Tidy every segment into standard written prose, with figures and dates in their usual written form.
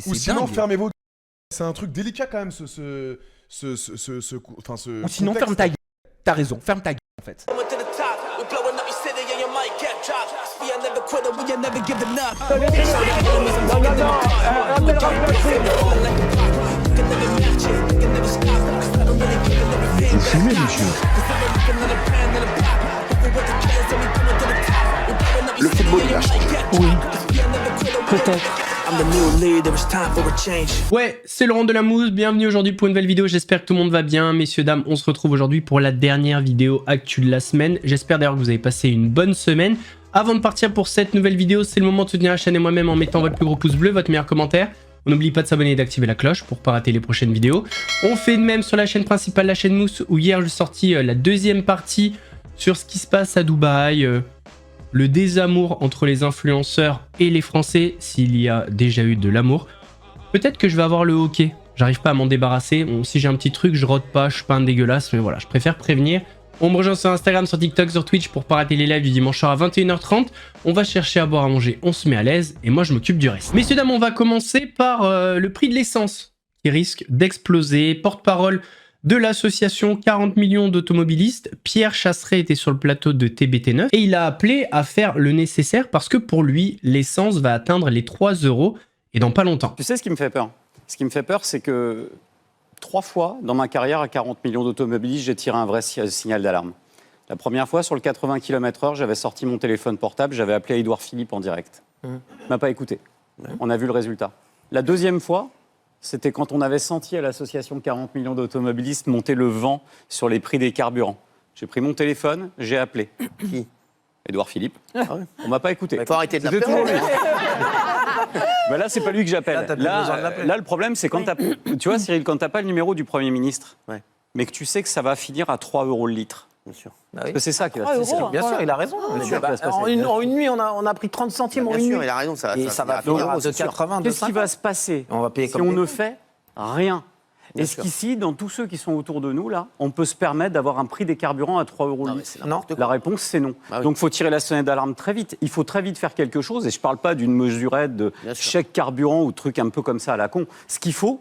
Ou sinon, dingue. fermez vos... C'est un truc délicat quand même, Ou sinon, ferme ta gueule. T'as raison, ferme ta gueule en fait. Vous fumez, monsieur. Le football, il a changé. Oui, peut-être. Ouais, c'est Laurent de la Mousse, bienvenue aujourd'hui pour une nouvelle vidéo, j'espère que tout le monde va bien. Messieurs, dames, on se retrouve aujourd'hui pour la dernière vidéo actu de la semaine. J'espère d'ailleurs que vous avez passé une bonne semaine. Avant de partir pour cette nouvelle vidéo, c'est le moment de soutenir la chaîne et moi-même en mettant votre plus gros pouce bleu, votre meilleur commentaire. On n'oublie pas de s'abonner et d'activer la cloche pour pas rater les prochaines vidéos. On fait de même sur la chaîne principale, la chaîne Mousse, où hier j'ai sorti la deuxième partie sur ce qui se passe à Dubaï, le désamour entre les influenceurs et les Français, s'il y a déjà eu de l'amour. Peut-être que je vais avoir le hockey, j'arrive pas à m'en débarrasser. Bon, si j'ai un petit truc, je rote pas, je suis pas un dégueulasse, mais voilà, je préfère prévenir. On me rejoint sur Instagram, sur TikTok, sur Twitch pour pas rater les lives du dimanche soir à 21h30. On va chercher à boire, à manger, on se met à l'aise et moi je m'occupe du reste. Messieurs, dames, on va commencer par le prix de l'essence qui risque d'exploser. Porte-parole de l'association 40 millions d'automobilistes, Pierre Chasseret était sur le plateau de TBT9 et il a appelé à faire le nécessaire parce que pour lui, l'essence va atteindre les 3 € et dans pas longtemps. Tu sais ce qui me fait peur? Ce qui me fait peur, c'est que 3 fois dans ma carrière à 40 millions d'automobilistes, j'ai tiré un vrai signal d'alarme. La première fois, sur le 80 km/h, j'avais sorti mon téléphone portable, j'avais appelé Édouard Philippe en direct. Il m'a pas écouté. On a vu le résultat. La deuxième fois, c'était quand on avait senti à l'association 40 millions d'automobilistes monter le vent sur les prix des carburants. J'ai pris mon téléphone, j'ai appelé. Qui? Édouard Philippe. On m'a pas écouté. Il faut arrêter de C'était l'appeler. toujours lui. Ben là, c'est pas lui que j'appelle. Là, le problème, c'est quand tu vois, Cyril, quand t'as pas le numéro du Premier ministre, mais que tu sais que ça va finir à 3 € le litre. Bien sûr. Parce que c'est ça qui va se passer. Bien sûr, il a raison. En une nuit, on a pris 30 centimes en Bien une sûr, nuit. il a raison. Ça Et ça va finir finir au- de 80, de Qu'est-ce qui 50. va se passer On va payer si comme on des- ne fait rien? Bien Est-ce sûr. qu'ici, dans tous ceux qui sont autour de nous, là, on peut se permettre d'avoir un prix des carburants à 3 € Non, le mais litre? c'est n'importe La quoi. réponse, c'est non. Bah oui. Donc, il faut tirer la sonnette d'alarme très vite. Il faut très vite faire quelque chose. Et je ne parle pas d'une mesurette de Bien sûr. chèque carburant ou truc un peu comme ça à la con. Ce qu'il faut,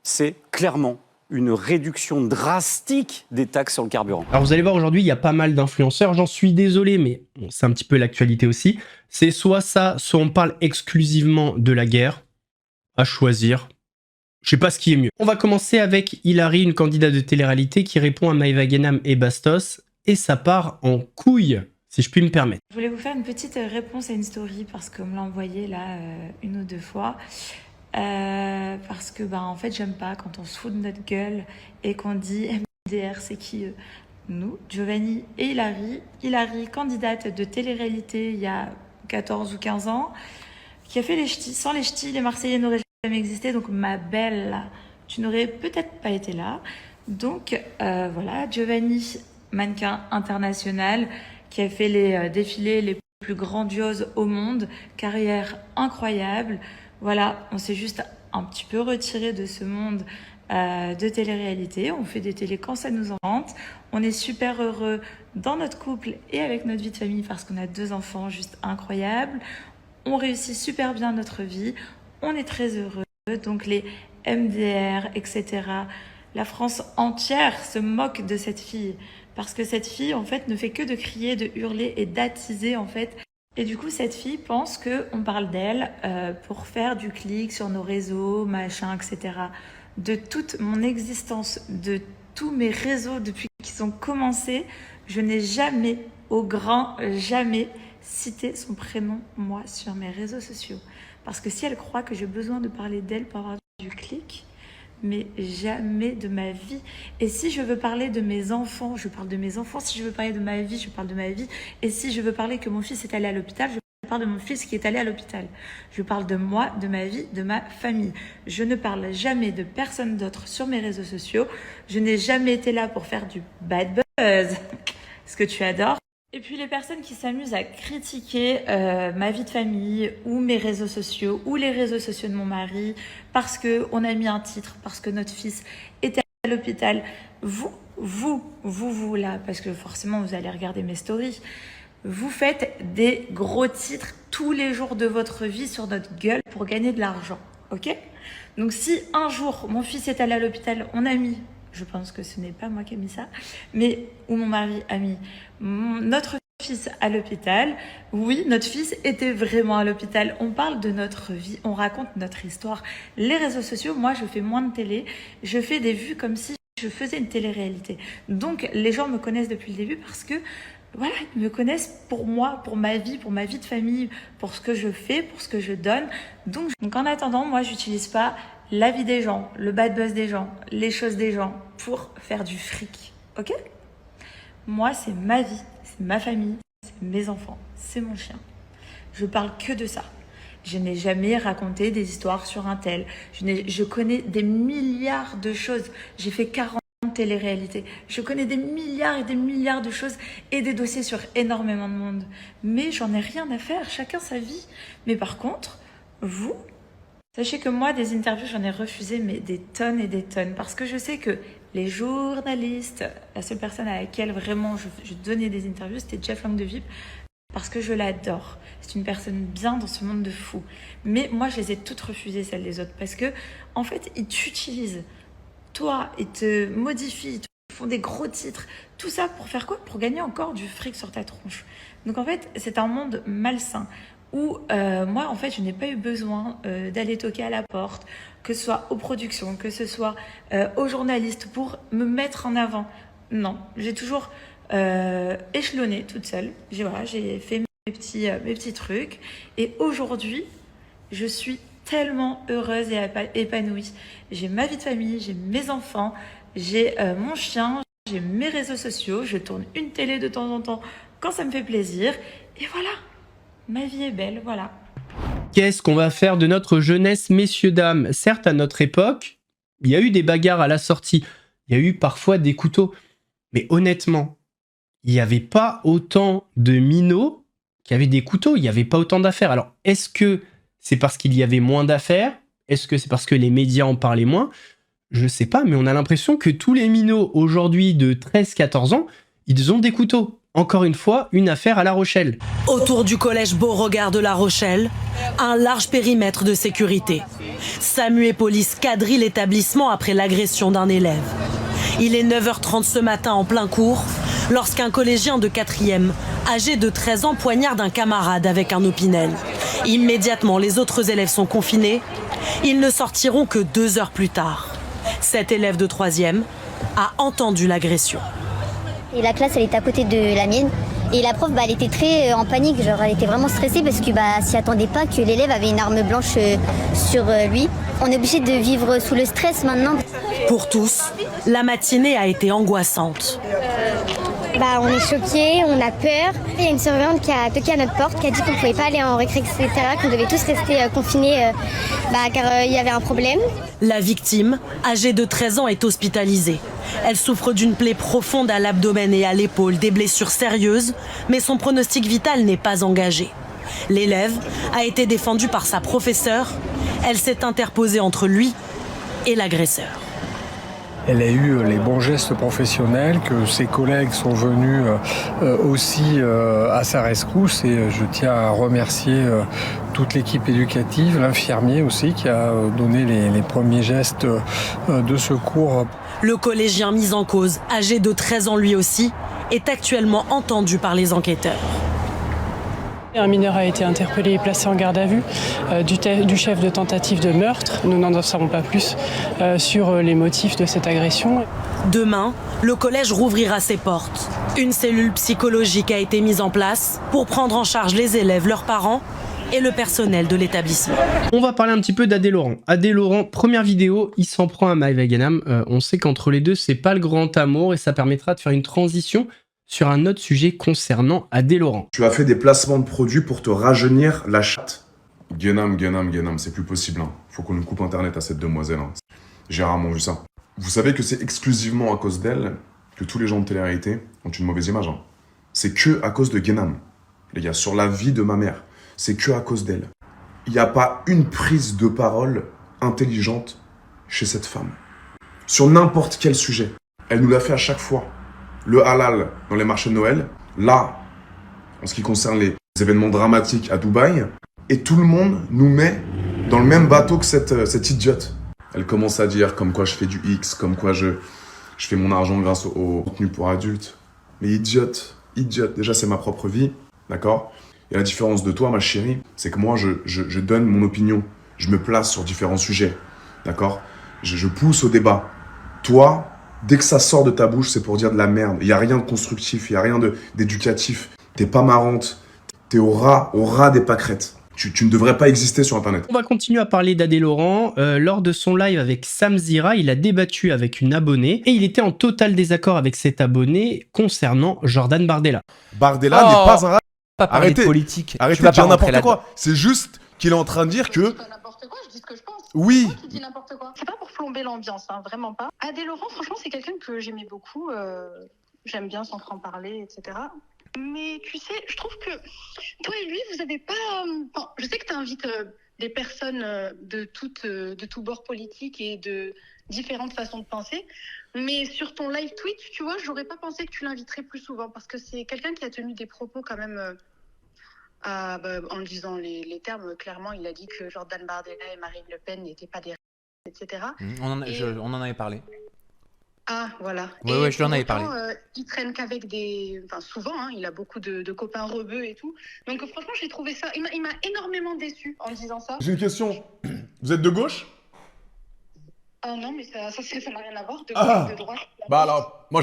c'est clairement une réduction drastique des taxes sur le carburant. Alors vous allez voir aujourd'hui, il y a pas mal d'influenceurs, j'en suis désolé, mais bon, c'est un petit peu l'actualité aussi. C'est soit ça, soit on parle exclusivement de la guerre, à choisir. Je sais pas ce qui est mieux. On va commencer avec Hilary, une candidate de télé-réalité qui répond à Maëva Guénam et Bastos, et ça part en couille, si je puis me permettre. Je voulais vous faire une petite réponse à une story parce qu'on me l'a envoyé là une ou deux fois. Parce que en fait j'aime pas quand on se fout de notre gueule et qu'on dit MDR c'est qui eux? Nous, Giovanni et Hilary. Hilary, candidate de télé-réalité il y a 14 ou 15 ans, qui a fait les ch'tis. Sans les ch'tis, les Marseillais n'auraient jamais existé. Donc ma belle, tu n'aurais peut-être pas été là. Donc voilà, Giovanni, mannequin international, qui a fait les défilés les plus grandioses au monde, carrière incroyable. Voilà, on s'est juste un petit peu retiré de ce monde de télé-réalité. On fait des télés quand ça nous en tente. On est super heureux dans notre couple et avec notre vie de famille parce qu'on a 2 enfants juste incroyables. On réussit super bien notre vie. On est très heureux. Donc les MDR, etc. La France entière se moque de cette fille parce que cette fille, en fait, ne fait que de crier, de hurler et d'attiser, en fait. Et du coup, cette fille pense qu'on parle d'elle pour faire du clic sur nos réseaux, machin, etc. De toute mon existence, de tous mes réseaux depuis qu'ils ont commencé, je n'ai jamais, au grand jamais, cité son prénom, moi, sur mes réseaux sociaux. Parce que si elle croit que j'ai besoin de parler d'elle pour avoir du clic, mais jamais de ma vie. Et si je veux parler de mes enfants, je parle de mes enfants. Si je veux parler de ma vie, je parle de ma vie. Et si je veux parler que mon fils est allé à l'hôpital, je parle de mon fils qui est allé à l'hôpital. Je parle de moi, de ma vie, de ma famille. Je ne parle jamais de personne d'autre sur mes réseaux sociaux. Je n'ai jamais été là pour faire du bad buzz, ce que tu adores. Et puis les personnes qui s'amusent à critiquer ma vie de famille ou mes réseaux sociaux ou les réseaux sociaux de mon mari parce qu'on a mis un titre, parce que notre fils était à l'hôpital. Vous là, parce que forcément vous allez regarder mes stories, vous faites des gros titres tous les jours de votre vie sur notre gueule pour gagner de l'argent. ok? Donc si un jour mon fils est allé à l'hôpital, on a mis, je pense que ce n'est pas moi qui ai mis ça, mais où mon mari a mis notre fils à l'hôpital, oui, notre fils était vraiment à l'hôpital. On parle de notre vie, on raconte notre histoire. Les réseaux sociaux, moi je fais moins de télé, je fais des vues comme si je faisais une télé-réalité. Donc les gens me connaissent depuis le début parce que voilà, ils me connaissent pour moi, pour ma vie de famille, pour ce que je fais, pour ce que je donne. Donc en attendant, moi j'utilise pas la vie des gens, le bad buzz des gens, les choses des gens pour faire du fric, ok? Moi c'est ma vie, c'est ma famille, c'est mes enfants, c'est mon chien. Je parle que de ça. Je n'ai jamais raconté des histoires sur un tel. Je connais des milliards de choses. J'ai fait 40 télé-réalités. Je connais des milliards et des milliards de choses et des dossiers sur énormément de monde. Mais j'en ai rien à faire. Chacun sa vie. Mais par contre, vous, sachez que moi, des interviews, j'en ai refusé mais des tonnes et des tonnes. Parce que je sais que les journalistes, la seule personne à laquelle vraiment je donnais des interviews, c'était Jeff Lang de VIP. Parce que je l'adore. C'est une personne bien dans ce monde de fous. Mais moi, je les ai toutes refusées, celles des autres. Parce que, en fait, ils t'utilisent. Toi, ils te modifient, ils te font des gros titres. Tout ça pour faire quoi? Pour gagner encore du fric sur ta tronche. Donc, en fait, c'est un monde malsain. Où, moi, en fait, je n'ai pas eu besoin d'aller toquer à la porte. Que ce soit aux productions, que ce soit aux journalistes, pour me mettre en avant. Non, j'ai toujours... échelonnée toute seule. J'ai fait mes petits trucs et aujourd'hui je suis tellement heureuse et épanouie. J'ai ma vie de famille, j'ai mes enfants, j'ai mon chien, j'ai mes réseaux sociaux, je tourne une télé de temps en temps quand ça me fait plaisir et voilà, ma vie est belle, voilà. Qu'est-ce qu'on va faire de notre jeunesse, messieurs, dames? Certes, à notre époque, il y a eu des bagarres à la sortie, il y a eu parfois des couteaux, mais honnêtement, il n'y avait pas autant de minots qu'il y avait des couteaux, il n'y avait pas autant d'affaires. Alors, est-ce que c'est parce qu'il y avait moins d'affaires? Est-ce que c'est parce que les médias en parlaient moins? Je sais pas, mais on a l'impression que tous les minots aujourd'hui de 13-14 ans, ils ont des couteaux. Encore une fois, une affaire à La Rochelle. Autour du collège Beauregard de La Rochelle, un large périmètre de sécurité. SAMU et police quadrillent l'établissement après l'agression d'un élève. Il est 9h30 ce matin en plein cours, lorsqu'un collégien de 4e, âgé de 13 ans, poignarde un camarade avec un opinel. Immédiatement, les autres élèves sont confinés. Ils ne sortiront que 2 heures plus tard. Cet élève de 3e a entendu l'agression. Et la classe, elle était à côté de la mienne. Et la prof, elle était très en panique, genre elle était vraiment stressée parce que s'y attendait pas que l'élève avait une arme blanche sur lui. On est obligé de vivre sous le stress maintenant. Pour tous, la matinée a été angoissante. On est choqués, on a peur. Il y a une surveillante qui a toqué à notre porte, qui a dit qu'on ne pouvait pas aller en récré, etc., qu'on devait tous rester confinés car il y avait un problème. La victime, âgée de 13 ans, est hospitalisée. Elle souffre d'une plaie profonde à l'abdomen et à l'épaule, des blessures sérieuses, mais son pronostic vital n'est pas engagé. L'élève a été défendu par sa professeure. Elle s'est interposée entre lui et l'agresseur. Elle a eu les bons gestes professionnels, que ses collègues sont venus aussi à sa rescousse et je tiens à remercier toute l'équipe éducative, l'infirmier aussi qui a donné les premiers gestes de secours. Le collégien mis en cause, âgé de 13 ans lui aussi, est actuellement entendu par les enquêteurs. Un mineur a été interpellé et placé en garde à vue du chef de tentative de meurtre. Nous n'en savons pas plus sur les motifs de cette agression. Demain, le collège rouvrira ses portes. Une cellule psychologique a été mise en place pour prendre en charge les élèves, leurs parents et le personnel de l'établissement. On va parler un petit peu d'Adé Laurent. Adé Laurent, première vidéo, il s'en prend à Maëva Ganam. On sait qu'entre les deux, c'est pas le grand amour et ça permettra de faire une transition sur un autre sujet concernant Adé Laurent. Tu as fait des placements de produits pour te rajeunir la chatte. Ganam, c'est plus possible. Faut qu'on nous coupe internet à cette demoiselle. J'ai rarement vu ça. Vous savez que c'est exclusivement à cause d'elle que tous les gens de télé-réalité ont une mauvaise image. C'est que à cause de Ganam. Les gars, sur la vie de ma mère, c'est que à cause d'elle. Il n'y a pas une prise de parole intelligente chez cette femme. Sur n'importe quel sujet. Elle nous l'a fait à chaque fois. Le halal dans les marchés de Noël, là, en ce qui concerne les événements dramatiques à Dubaï, et tout le monde nous met dans le même bateau que cette idiote. Elle commence à dire comme quoi je fais du X, comme quoi je fais mon argent grâce au contenu pour adultes. Mais idiote. Déjà, c'est ma propre vie, d'accord? Et la différence de toi, ma chérie, c'est que moi, je donne mon opinion. Je me place sur différents sujets, d'accord? Je pousse au débat. Toi, dès que ça sort de ta bouche, c'est pour dire de la merde. Il n'y a rien de constructif, il n'y a rien d'éducatif. T'es pas marrante. T'es au ras des pâquerettes. Tu ne devrais pas exister sur Internet. On va continuer à parler d'Adé Laurent. Lors de son live avec Sam Zira, il a débattu avec une abonnée et il était en total désaccord avec cette abonnée concernant Jordan Bardella. Bardella n'est pas un... Pas parler de politique. Arrêtez de dire n'importe quoi. C'est juste qu'il est en train de dire que... N'importe quoi, je dis ce que je pense. Oui. Tu dis n'importe quoi. C'est pas pour plomber l'ambiance, hein, vraiment pas. Adé Laurent, franchement, c'est quelqu'un que j'aimais beaucoup. J'aime bien son franc-parler, etc. Mais tu sais, je trouve que toi et lui, vous avez pas... Bon, je sais que tu invites des personnes de tout bord politique et de différentes façons de penser. Mais sur ton live Twitch, tu vois, j'aurais pas pensé que tu l'inviterais plus souvent parce que c'est quelqu'un qui a tenu des propos quand même... en disant les termes, clairement, il a dit que Jordan Bardella et Marine Le Pen n'étaient pas des etc. On en avait parlé. Ah, voilà. Ouais, je lui en avais parlé. Il traîne qu'avec des... Enfin, souvent, hein, il a beaucoup de copains rebeux et tout. Donc, franchement, j'ai trouvé ça... Il m'a énormément déçu en disant ça. J'ai une question. Vous êtes de gauche? Non, mais ça n'a rien à voir. De gauche, de droite. Bah alors, moi,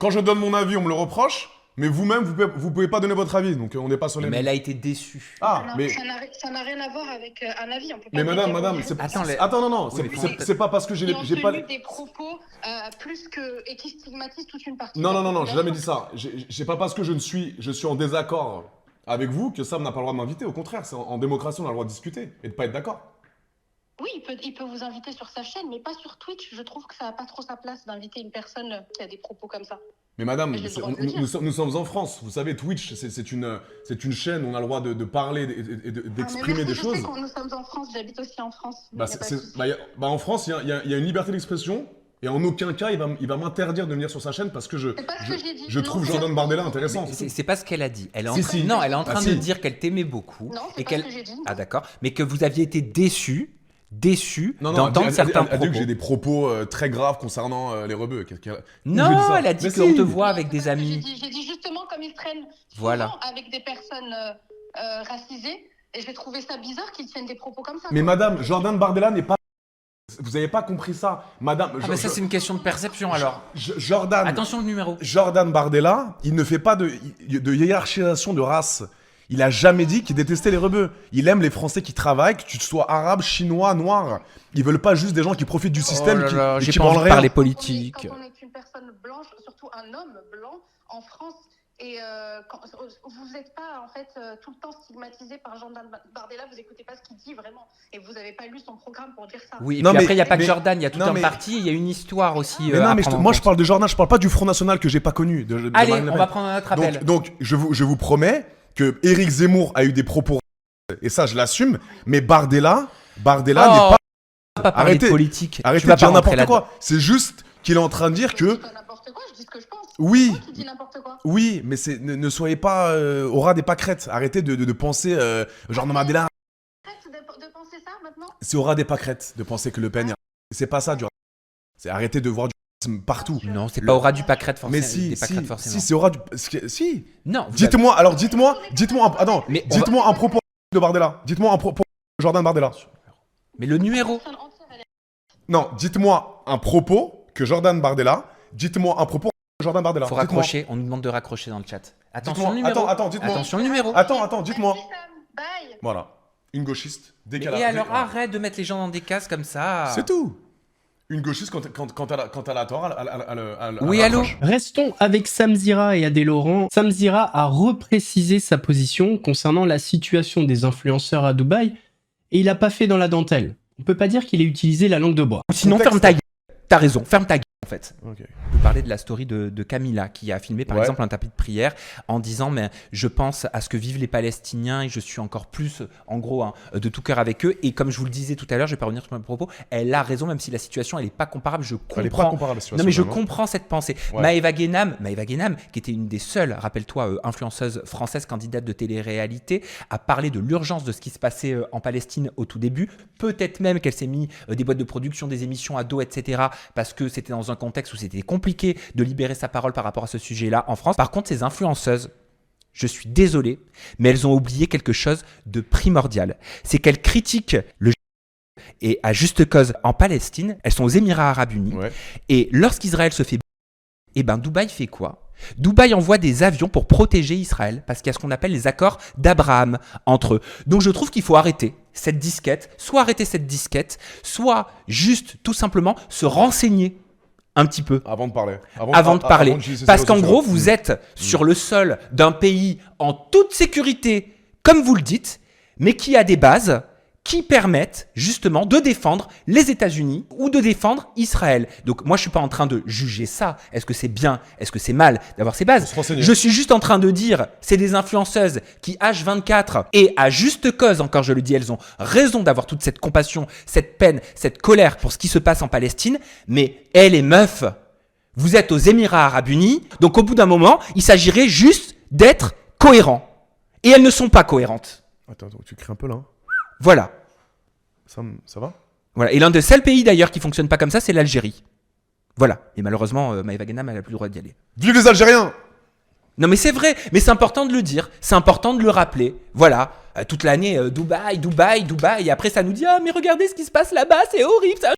quand je donne mon avis, on me le reproche. Mais vous-même, vous pouvez pas donner votre avis, donc on n'est pas sur les... Mais elle a été déçue. Ah, non, mais... Ça n'a rien à voir avec un avis. On peut pas mais madame, c'est... Attends, non, c'est pas parce que j'ai pas... des propos plus que... et qui stigmatisent toute une partie. Non, j'ai jamais dit ça. J'ai pas parce que je suis en désaccord avec vous que Sam n'a pas le droit de m'inviter. Au contraire, en démocratie, on a le droit de discuter et de pas être d'accord. Oui, il peut vous inviter sur sa chaîne, mais pas sur Twitch. Je trouve que ça n'a pas trop sa place d'inviter une personne qui a des propos comme ça. Mais madame, nous sommes en France. Vous savez, Twitch, c'est une chaîne où on a le droit de parler et d'exprimer des choses. Je sais que nous sommes en France, j'habite aussi en France. En France, il y a une liberté d'expression et en aucun cas, il va m'interdire de venir sur sa chaîne parce que je trouve Jordan Bardella intéressant. C'est pas ce qu'elle a dit. Elle est en train de dire qu'elle t'aimait beaucoup. Non, c'est pas ce que j'ai dit. Ah d'accord. Mais que vous aviez été déçu d'entendre certains propos. Elle a dit que j'ai des propos très graves concernant les rebeux. Non, elle a dit qu'on te voit avec des amis. J'ai dit justement comme ils traînent souvent avec des personnes racisées, et j'ai trouvé ça bizarre qu'ils tiennent des propos comme ça. Mais madame, Jordan Bardella n'est pas... Vous n'avez pas compris ça. Madame... mais ça, c'est une question de perception, alors. Jordan... Attention au numéro. Jordan Bardella, il ne fait pas de hiérarchisation de race. Il a jamais dit qu'il détestait les rebeux. Il aime les Français qui travaillent, que tu sois arabe, chinois, noir. Ils veulent pas juste des gens qui profitent du système et qui branlent rien. Parler politique. Quand on est une personne blanche, surtout un homme blanc en France, et vous n'êtes pas en fait tout le temps stigmatisé par Jordan Bardella, vous écoutez pas ce qu'il dit vraiment, et vous n'avez pas lu son programme pour dire ça. Oui, et puis après il n'y a pas que Jordan, il y a tout un parti, il y a une histoire aussi. Moi je parle de Jordan, je parle pas du Front National que j'ai pas connu. Allez, on va prendre un autre appel. Donc je vous promets que Éric Zemmour a eu des propos et ça je l'assume, mais Bardella n'est pas... Arrêtez de politique. Arrêtez de dire n'importe quoi. C'est juste qu'il est en train de dire que... Je dis pas n'importe quoi, je dis ce que je pense. Oui. Tu dis n'importe quoi. Oui, mais ne soyez pas au ras des pâquerettes. Arrêtez de penser genre Bardella. Arrête de penser ça maintenant. C'est au ras des pâquerettes de penser que Le Pen. C'est pas ça du... C'est arrêter de voir du partout. Non, c'est pas au ras du pâquerette forcément. Mais si, c'est au ras du... Si. Non. Dites-moi un propos de Bardella. Dites-moi un propos de Jordan Bardella. Mais le numéro. Non, dites-moi un propos que Jordan Bardella. Dites-moi un propos que Jordan Bardella. Faut raccrocher, on nous demande de raccrocher dans le chat. Attention le numéro. Dites-moi. Attention le numéro. Attends, dites-moi. Bye. Voilà. Une gauchiste décalée. Et alors arrête de mettre les gens dans des cases comme ça. C'est tout. Une gauchiste, quand elle a tort, oui, allô. Restons avec Sam Zira et Adé Laurent. Sam Zira a reprécisé sa position concernant la situation des influenceurs à Dubaï et il a pas fait dans la dentelle. On peut pas dire qu'il ait utilisé la langue de bois. Sinon, ferme ta gueule. T'as raison, ferme ta gueule. en fait. Ok. Je peux parler de la story de Camilla qui a filmé par exemple un tapis de prière en disant mais je pense à ce que vivent les Palestiniens et je suis encore plus en gros de tout cœur avec eux, et comme je vous le disais tout à l'heure, je vais pas revenir sur mes propos, elle a raison même si la situation elle est pas comparable, je comprends. Elle est pas comparable, la situation. Non mais je vraiment. comprends cette pensée. Maëva Guénam qui était une des seules, rappelle-toi, influenceuse française candidate de télé-réalité, a parlé de l'urgence de ce qui se passait en Palestine au tout début, peut-être même qu'elle s'est mis des boîtes de production, des émissions à dos, etc. parce que c'était dans un contexte où c'était compliqué de libérer sa parole par rapport à ce sujet-là en France. Par contre, ces influenceuses, je suis désolé, mais elles ont oublié quelque chose de primordial. C'est qu'elles critiquent le et à juste cause en Palestine, elles sont aux Émirats Arabes Unis. Et lorsqu'Israël se fait Dubaï fait quoi ? Dubaï envoie des avions pour protéger Israël parce qu'il y a ce qu'on appelle les accords d'Abraham entre eux. Donc je trouve qu'il faut arrêter cette disquette, soit arrêter cette disquette, soit juste tout simplement se renseigner un petit peu. Avant de parler. Avant de parler. Parce qu'en gros, vous êtes sur le sol d'un pays en toute sécurité, comme vous le dites, mais qui a des bases qui permettent justement de défendre les États-Unis ou de défendre Israël. Donc moi, je suis pas en train de juger ça. Est-ce que c'est bien ? Est-ce que c'est mal d'avoir ces bases ? Je suis juste en train de dire, c'est des influenceuses qui H24 et à juste cause, encore je le dis, elles ont raison d'avoir toute cette compassion, cette peine, cette colère pour ce qui se passe en Palestine. Mais les meufs, vous êtes aux Émirats Arabes Unis, donc au bout d'un moment, il s'agirait juste d'être cohérents. Et elles ne sont pas cohérentes. Attends, tu cries un peu là. Voilà. Ça va ? Voilà. Et l'un des seuls pays d'ailleurs qui fonctionne pas comme ça, c'est l'Algérie. Voilà. Et malheureusement, Maëva Guénam, elle a plus le droit d'y aller. Vive les Algériens ! Non mais c'est vrai, mais c'est important de le dire, c'est important de le rappeler. Voilà. Toute l'année, Dubaï, et après ça nous dit « Ah mais regardez ce qui se passe là-bas, c'est horrible, ça !»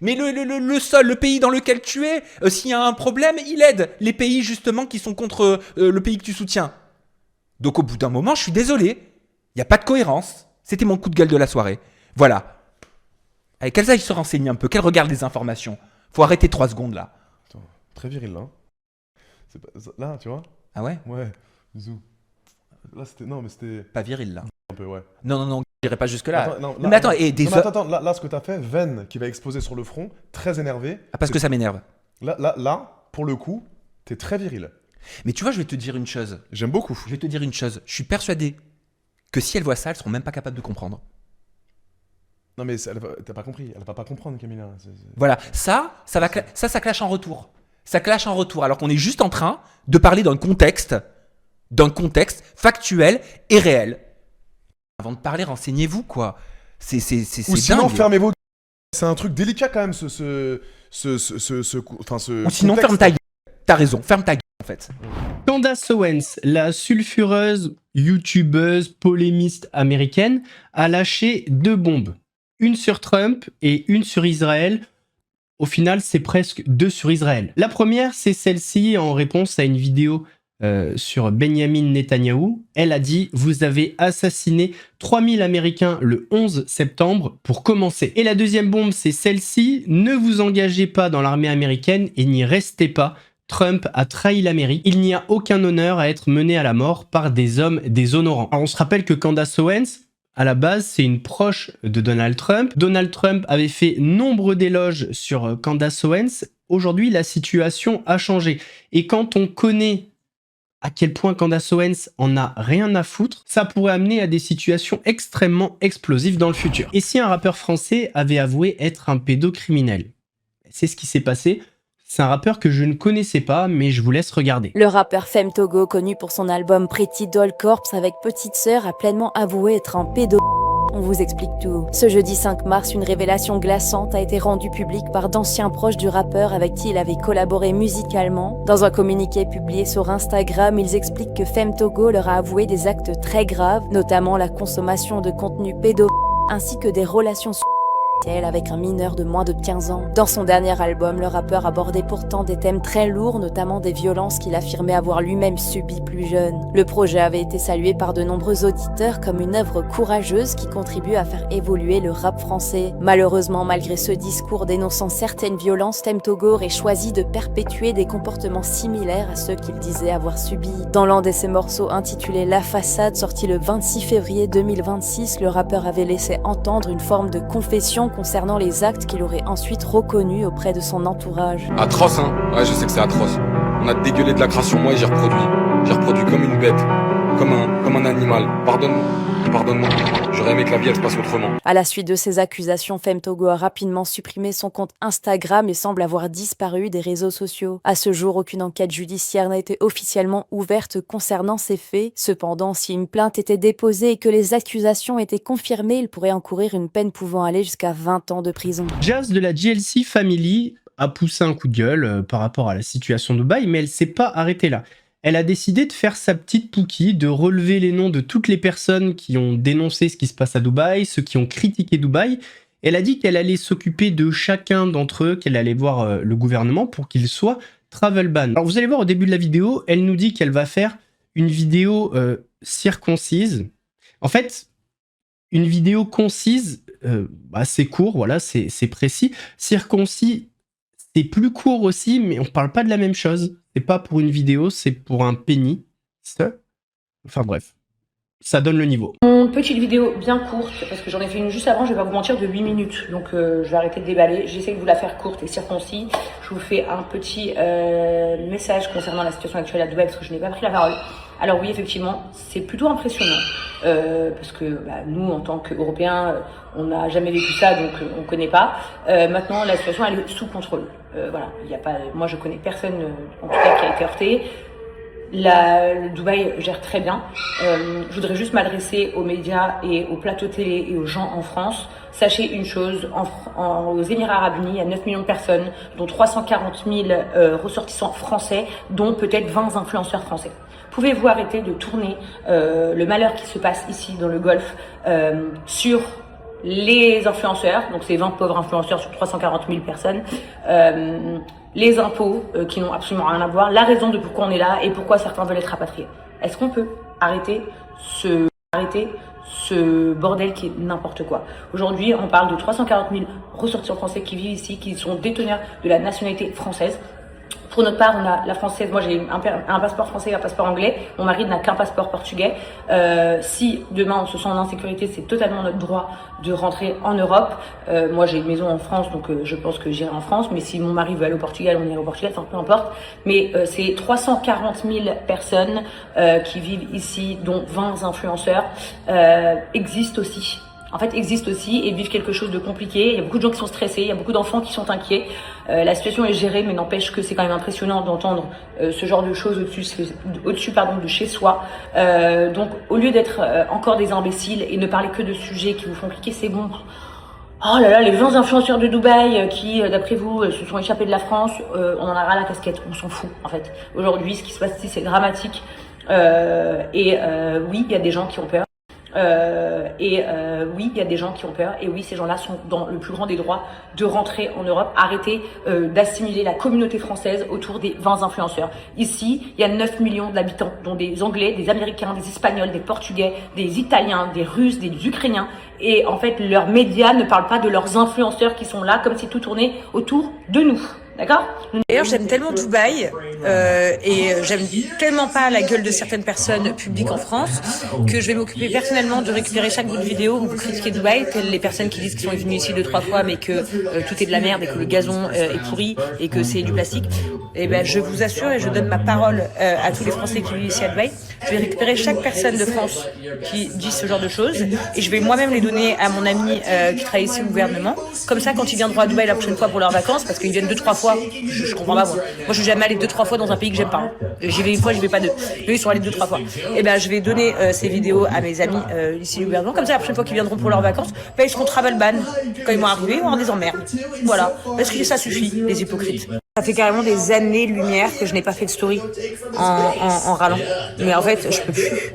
Mais le pays dans lequel tu es, s'il y a un problème, il aide les pays justement qui sont contre le pays que tu soutiens. Donc au bout d'un moment, je suis désolé, il n'y a pas de cohérence. C'était mon coup de gueule de la soirée. Voilà. Allez, qu'elles aillent se renseigner un peu, qu'elles regardent les informations. Faut arrêter 3 secondes là. Attends, très viril là. Là, tu vois ? Ah ouais ? Ouais, bisous. Là, c'était... Non, mais c'était... Pas viril là. Un peu, ouais. Non, j'irai pas jusque là. Attends, là, ce que t'as fait, veine qui va exploser sur le front, très énervé. Ah, parce que ça m'énerve. Là, pour le coup, t'es très viril. Mais tu vois, je vais te dire une chose. J'aime beaucoup. Je vais te dire une chose. Je suis persuadé que si elles voient ça, elles seront même pas capables de comprendre. Non mais t'as pas compris, elle va pas comprendre, Camilla. Voilà, ça clash en retour. Ça clash en retour, alors qu'on est juste en train de parler d'un contexte factuel et réel. Avant de parler, renseignez-vous, quoi. C'est Ou sinon, dingue. fermez-vous. C'est un truc délicat quand même, Ou sinon, ferme ta gueule. T'as raison, ferme ta gueule, en fait. Candace Owens, la sulfureuse youtubeuse polémiste américaine, a lâché 2 bombes. Une sur Trump et une sur Israël. Au final, c'est presque 2 sur Israël. La première, c'est celle-ci en réponse à une vidéo sur Benjamin Netanyahou. Elle a dit « Vous avez assassiné 3000 Américains le 11 septembre pour commencer ». Et la deuxième bombe, c'est celle-ci « Ne vous engagez pas dans l'armée américaine et n'y restez pas. Trump a trahi l'Amérique. Il n'y a aucun honneur à être mené à la mort par des hommes déshonorants ». Alors on se rappelle que Candace Owens, à la base, c'est une proche de Donald Trump. Donald Trump avait fait nombre d'éloges sur Candace Owens. Aujourd'hui, la situation a changé. Et quand on connaît à quel point Candace Owens en a rien à foutre, ça pourrait amener à des situations extrêmement explosives dans le futur. Et si un rappeur français avait avoué être un pédocriminel ? C'est ce qui s'est passé. C'est un rappeur que je ne connaissais pas, mais je vous laisse regarder. Le rappeur Fem Togo, connu pour son album Pretty Doll Corpse avec Petite Sœur, a pleinement avoué être un pédo. On vous explique tout. Ce jeudi 5 mars, une révélation glaçante a été rendue publique par d'anciens proches du rappeur avec qui il avait collaboré musicalement. Dans un communiqué publié sur Instagram, ils expliquent que Fem Togo leur a avoué des actes très graves, notamment la consommation de contenu pédo, ainsi que des relations avec un mineur de moins de 15 ans. Dans son dernier album, le rappeur abordait pourtant des thèmes très lourds, notamment des violences qu'il affirmait avoir lui-même subies plus jeune. Le projet avait été salué par de nombreux auditeurs comme une œuvre courageuse qui contribue à faire évoluer le rap français. Malheureusement, malgré ce discours dénonçant certaines violences, Fem Togo aurait choisi de perpétuer des comportements similaires à ceux qu'il disait avoir subis. Dans l'un de ses morceaux intitulé La Façade, sorti le 26 février 2026, le rappeur avait laissé entendre une forme de confession accusation concernant les actes qu'il aurait ensuite reconnus auprès de son entourage. Atroce, hein? Ouais, je sais que c'est atroce. On a dégueulé de la crasse sur moi et j'ai reproduit. J'ai reproduit comme une bête, comme un animal. Pardonne-moi. J'aurais aimé que la vie elle se passe autrement. À la suite de ces accusations, Femme Togo a rapidement supprimé son compte Instagram et semble avoir disparu des réseaux sociaux. À ce jour, aucune enquête judiciaire n'a été officiellement ouverte concernant ces faits. Cependant, si une plainte était déposée et que les accusations étaient confirmées, il pourrait encourir une peine pouvant aller jusqu'à 20 ans de prison. Jazz de la GLC Family a poussé un coup de gueule par rapport à la situation de Dubaï, mais elle s'est pas arrêtée là. Elle a décidé de faire sa petite Pookie, de relever les noms de toutes les personnes qui ont dénoncé ce qui se passe à Dubaï, ceux qui ont critiqué Dubaï. Elle a dit qu'elle allait s'occuper de chacun d'entre eux, qu'elle allait voir le gouvernement pour qu'il soit travel ban. Alors vous allez voir au début de la vidéo, elle nous dit qu'elle va faire une vidéo circoncise. En fait, une vidéo concise, c'est court, voilà, c'est précis. Circoncis, c'est plus court aussi, mais on parle pas de la même chose. C'est pas pour une vidéo, c'est pour un pénis. Enfin bref, ça donne le niveau. Une petite vidéo bien courte, parce que j'en ai fait une juste avant, je vais pas vous mentir, de 8 minutes. Donc je vais arrêter de déballer. J'essaie de vous la faire courte et circoncis. Je vous fais un petit message concernant la situation actuelle à Dubaï, parce que je n'ai pas pris la parole. Alors oui, effectivement, c'est plutôt impressionnant. Parce que nous, en tant qu'Européens, on n'a jamais vécu ça, donc on ne connaît pas. Maintenant, la situation, elle est sous contrôle. Voilà, il y a pas, moi, je connais personne, en tout cas, qui a été heurté. Le Dubaï gère très bien. Je voudrais juste m'adresser aux médias et aux plateaux télé et aux gens en France. Sachez une chose, aux Émirats Arabes Unis, il y a 9 millions de personnes, dont 340 000 ressortissants français, dont peut-être 20 influenceurs français. Pouvez-vous arrêter de tourner le malheur qui se passe ici dans le Golfe sur les influenceurs, donc ces 20 pauvres influenceurs sur 340 000 personnes, les impôts qui n'ont absolument rien à voir, la raison de pourquoi on est là et pourquoi certains veulent être rapatriés. Est-ce qu'on peut arrêter ce bordel qui est n'importe quoi? Aujourd'hui, on parle de 340 000 ressortissants français qui vivent ici, qui sont déteneurs de la nationalité française. Pour notre part, on a la française. Moi, j'ai un passeport français et un passeport anglais. Mon mari n'a qu'un passeport portugais. Si demain on se sent en insécurité, c'est totalement notre droit de rentrer en Europe. Moi, j'ai une maison en France, donc je pense que j'irai en France. Mais si mon mari veut aller au Portugal, on ira au Portugal, enfin, peu importe. Mais c'est 340 000 personnes qui vivent ici, dont 20 influenceurs, existent aussi. En fait, existent aussi et vivent quelque chose de compliqué. Il y a beaucoup de gens qui sont stressés, il y a beaucoup d'enfants qui sont inquiets. La situation est gérée, mais n'empêche que c'est quand même impressionnant d'entendre ce genre de choses au-dessus de chez soi. Donc, au lieu d'être encore des imbéciles et ne parler que de sujets qui vous font cliquer, c'est bon. Oh là là, les 20 influenceurs de Dubaï qui, d'après vous, se sont échappés de la France, on en a ras la casquette, on s'en fout en fait. Aujourd'hui, ce qui se passe ici, c'est dramatique. Oui, il y a des gens qui ont peur. Oui, il y a des gens qui ont peur et oui, ces gens-là sont dans le plus grand des droits de rentrer en Europe. Arrêtez d'assimiler la communauté française autour des 20 influenceurs. Ici, il y a 9 millions d'habitants, dont des Anglais, des Américains, des Espagnols, des Portugais, des Italiens, des Russes, des Ukrainiens. Et en fait, leurs médias ne parlent pas de leurs influenceurs qui sont là comme si tout tournait autour de nous. D'accord? D'ailleurs, j'aime tellement Dubaï et j'aime tellement pas la gueule de certaines personnes publiques en France que je vais m'occuper personnellement de récupérer chaque bout de vidéo où vous critiquez Dubaï, telles les personnes qui disent qu'ils sont venus ici 2-3 fois mais que tout est de la merde et que le gazon est pourri et que c'est du plastique. Et ben, je vous assure et je donne ma parole à tous les Français qui vivent ici à Dubaï. Je vais récupérer chaque personne de France qui dit ce genre de choses et je vais moi-même les donner à mon ami qui travaille ici au gouvernement. Comme ça, quand ils viendront à Dubaï la prochaine fois pour leurs vacances, parce qu'ils viennent 2-3 fois, je comprends pas moi. Moi, je suis jamais allée 2-3 fois dans un pays que j'aime pas. J'y vais une fois, j'y vais pas deux. Eux, ils sont allés 2-3 fois. Et ben, je vais donner ces vidéos à mes amis ici au gouvernement. Comme ça, la prochaine fois qu'ils viendront pour leurs vacances, ben, ils seront travel ban. Quand ils vont arriver, ils vont avoir des emmerdes. Voilà. Parce que ça suffit, les hypocrites. Ça fait carrément des années-lumière que je n'ai pas fait de story en râlant. Mais en fait, je peux plus.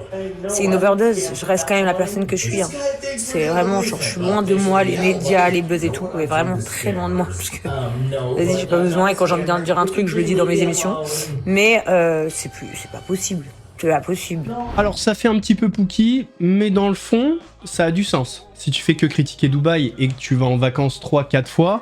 C'est une overdose. Je reste quand même la personne que je suis. Hein. C'est vraiment, genre, je suis loin de moi, les médias, les buzz et tout. Mais vraiment très loin de moi. Parce que, vas-y, j'ai pas besoin. Et quand j'ai envie de dire un truc, je le dis dans mes émissions. Mais c'est pas possible. C'est pas possible. Alors, ça fait un petit peu Pookie, mais dans le fond, ça a du sens. Si tu fais que critiquer Dubaï et que tu vas en vacances 3-4 fois,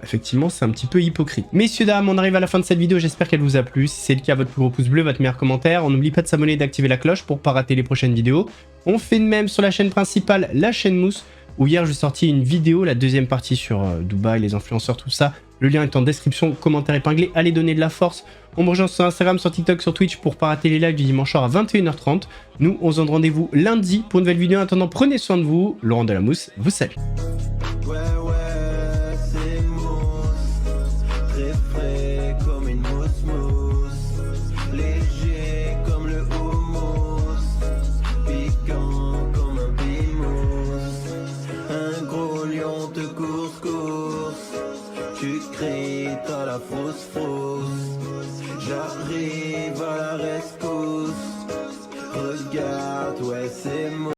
effectivement, c'est un petit peu hypocrite. Messieurs, dames, on arrive à la fin de cette vidéo, j'espère qu'elle vous a plu. Si c'est le cas, votre plus gros pouce bleu, votre meilleur commentaire. On n'oublie pas de s'abonner et d'activer la cloche pour pas rater les prochaines vidéos. On fait de même sur la chaîne principale, la chaîne Mousse, où hier j'ai sorti une vidéo, la deuxième partie sur Dubaï, les influenceurs, tout ça. Le lien est en description, commentaire épinglé. Allez donner de la force. On me rejoint sur Instagram, sur TikTok, sur Twitch pour pas rater les lives du dimanche soir à 21h30. Nous, on se donne rendez-vous lundi pour une nouvelle vidéo. En attendant, prenez soin de vous. Laurent Delamousse vous salue. J'arrive à la rescousse. Regarde, ouais, c'est moi.